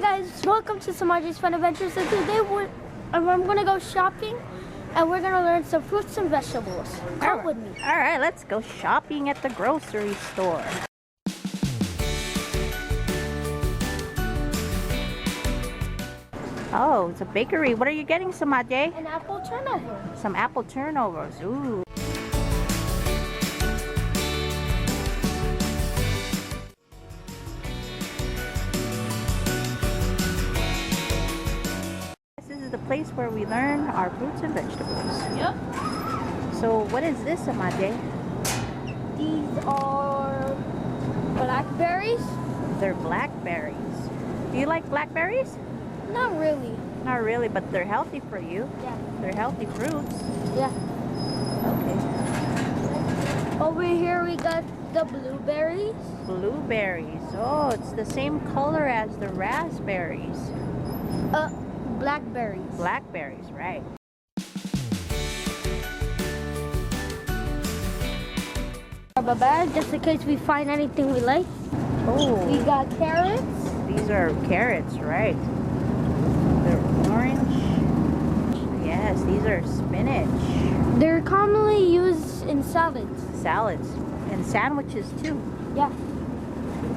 guys, welcome to Semaj's Fun Adventures. So today I'm gonna go shopping and we're gonna learn some fruits and vegetables. Come with me. All right, let's go shopping at the grocery store. Oh, it's a bakery. What are you getting, Semaj? An apple turnover. Some apple turnovers. Ooh. This is the place where we learn our fruits and vegetables. Yep. So what is this, Semaj? These are blackberries. They're blackberries. Do you like blackberries? Not really. Not really, but they're healthy for you. Yeah. They're healthy fruits. Yeah. Okay. Over here we got the blueberries. Blueberries. Oh, it's the same color as the raspberries. Blackberries. Blackberries, right. A bag just in case we find anything we like. Oh. We got carrots. These are carrots, right. They're orange. Yes, these are spinach. They're commonly used in salads. Salads. And sandwiches too. Yeah.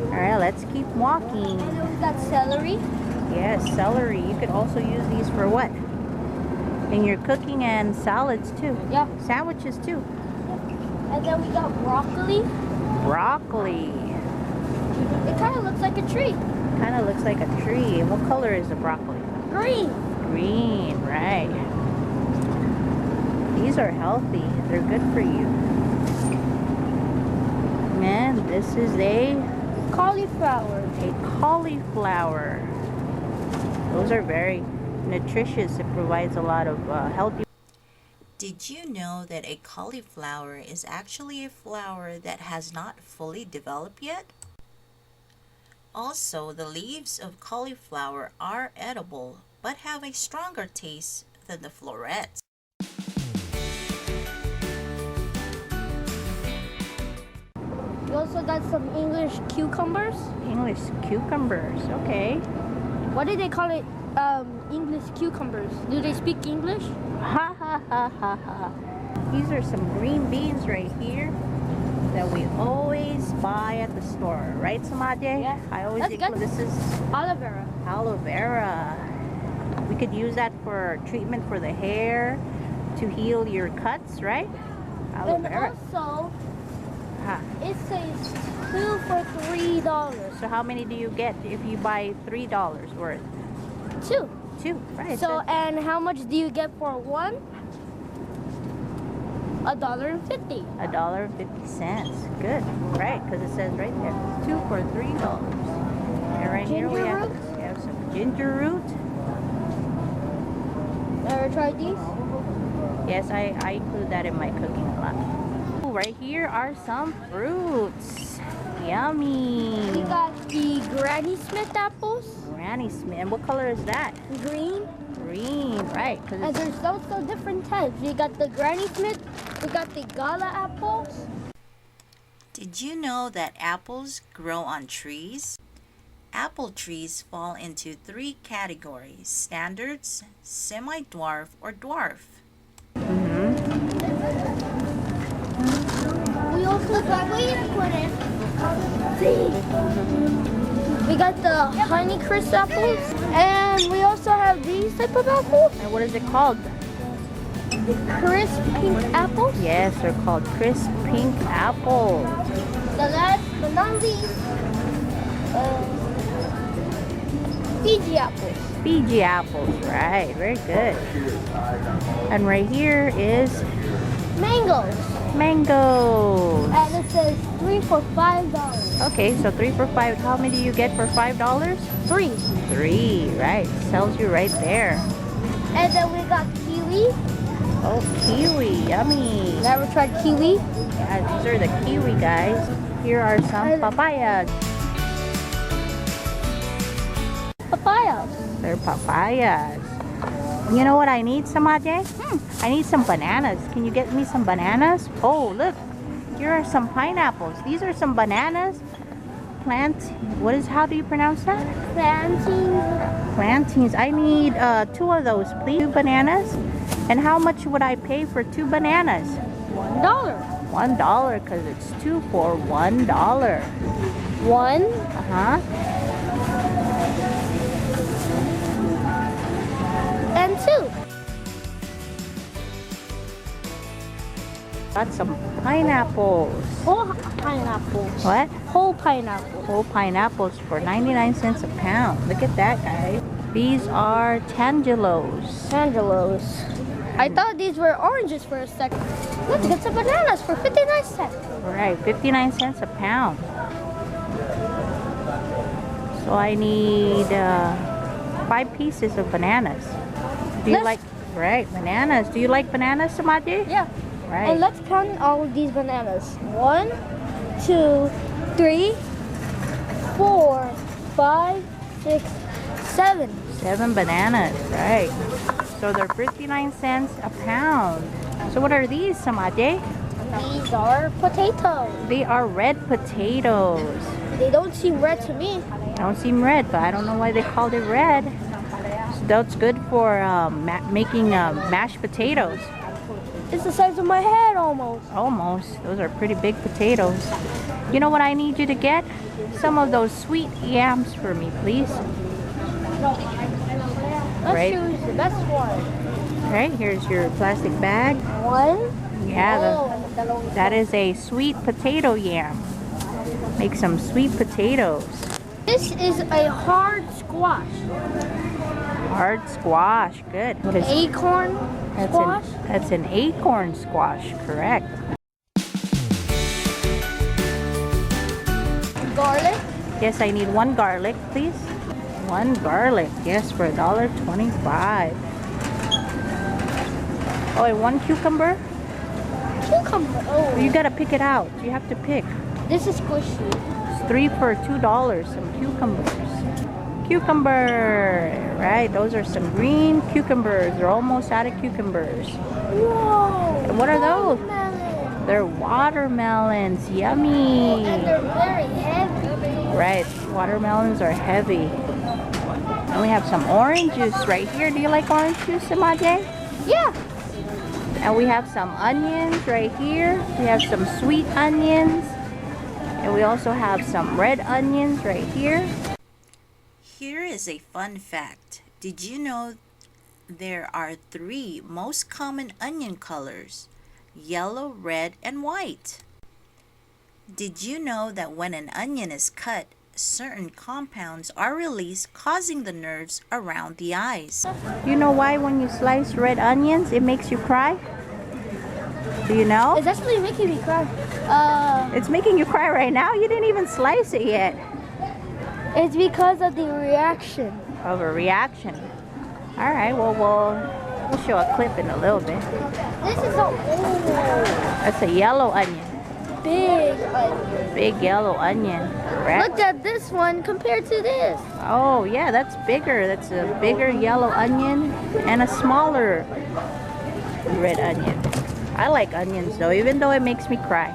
Alright, let's keep walking. And then we got celery. Yes, celery. You could also use these for what? In your cooking and salads too. Yeah. Sandwiches too. And then we got broccoli. Broccoli. It kind of looks like a tree. Kind of looks like a tree. What color is the broccoli? Green. Green, right. These are healthy. They're good for you. And this is a Cauliflower. cauliflower. Those are very nutritious. It provides a lot of healthy. Did you know that a cauliflower is actually a flower that has not fully developed yet? Also, the leaves of cauliflower are edible but have a stronger taste than the florets. We also got some English cucumbers. English cucumbers, okay. What do they call it? English cucumbers. Do they speak English? Ha ha ha ha ha. These are some green beans right here that we always buy at the store, right, Semaj? Yeah. I always That's think good. this is Aloe vera. aloe vera. We could use that for treatment for the hair to heal your cuts, right? Aloe And vera. also, Huh. it says 2 for $3. So how many do you get if you buy $3 worth? 2. 2, right? So, and how much do you get for one? $1.50. $1.50. Good, right? Because it says right there, 2 for $3. And right here we have some ginger root. Ever tried these? Yes, I include that in my cooking a lot. Ooh, right here are some fruits. Yummy. We got the Granny Smith apples. Granny Smith. And what color is that? Green. Green, right? And Because there's also different types. We got the Granny Smith. We got the Gala apples. Did you know that apples grow on trees? Apple trees fall into 3 categories: standards, semi-dwarf, or dwarf. We also got we got the Honey Crisp apples, and we also have these type of apples. and what is it called? Crisp pink apples. Yes, they're called crisp pink apples. The last but not least, Fiji apples. Fiji apples, right? Very good. And right here is Mangoes. mangoes. And it says 3 for $5. Okay, so 3 for 5. How many do you get for $5? 3. 3, right? Tells you right there. And then we got kiwi. Oh, kiwi, yummy. Never tried kiwi? Yeah, these are the kiwi, guys. Here are some papayas. Papayas. They're papayas. You know what I need, Semaj? I need some bananas. Can you get me some bananas? Oh, look. Here are some pineapples. These are some bananas. how do you pronounce that? Planting. Plantains. I need 2 of those, please. 2 bananas. And how much would I pay for 2 bananas? $1. $1, because it's 2 for $1. 1. Uh-huh. And 2. Got some pineapples. Whole pineapples. What? Whole pineapple. Whole pineapples for 99 cents a pound. Look at that, guys. These are tangelos. Tangelos. I thought these were oranges for a second. Let's get some bananas for 59 cents. Right, 59 cents a pound. So I need 5 pieces of bananas. Do you like, right, bananas. Do you like bananas, Semaj? Yeah. Right. And let's count all of these bananas. 1, 2, 3, 4, 5, 6, 7. 7 bananas, right. So they're 59 cents a pound. So what are these, Semaj? These are potatoes. They are red potatoes. They don't seem red to me. They don't seem red, but I don't know why they called it red. So that's good for making mashed potatoes. It's the size of my head almost. Almost. Those are pretty big potatoes. You know what I need you to get? Some of those sweet yams for me, please. Let's choose the best one. Right, here's your plastic bag. 1. Yeah, that is a sweet potato yam. Make some sweet potatoes. This is a hard squash. Hard squash, good. What is Acorn squash. That's an acorn squash, correct. Garlic. Yes, I need 1 garlic, please. 1 garlic, yes, for $1.25. Oh, and 1 cucumber? Cucumber. Oh. You gotta pick it out. You have to pick. This is squishy. It's 3 for $2. Some cucumbers. Cucumber, right? Those are some green cucumbers. They're almost out of cucumbers. Whoa. And what are those? Watermelon. They're watermelons. Yummy. And they're very heavy. Right, watermelons are heavy. And we have some orange juice right here. Do you like orange juice, Semaj? Yeah. And we have some onions right here. We have some sweet onions. And we also have some red onions right here. Here is a fun fact. Did you know there are 3 most common onion colors? Yellow, red, and white. Did you know that when an onion is cut, certain compounds are released, causing the nerves around the eyes? You know why when you slice red onions, it makes you cry? Do you know? It's actually making me cry. It's making you cry right now? You didn't even slice it yet. It's because of the reaction. Of a reaction. All right, well, we'll show a clip in a little bit. This is a That's a yellow onion. big onion. Big yellow onion. Correct? Look at this one compared to this. Oh, yeah, that's bigger. That's a bigger yellow onion and a smaller red onion. I like onions, though, even though it makes me cry.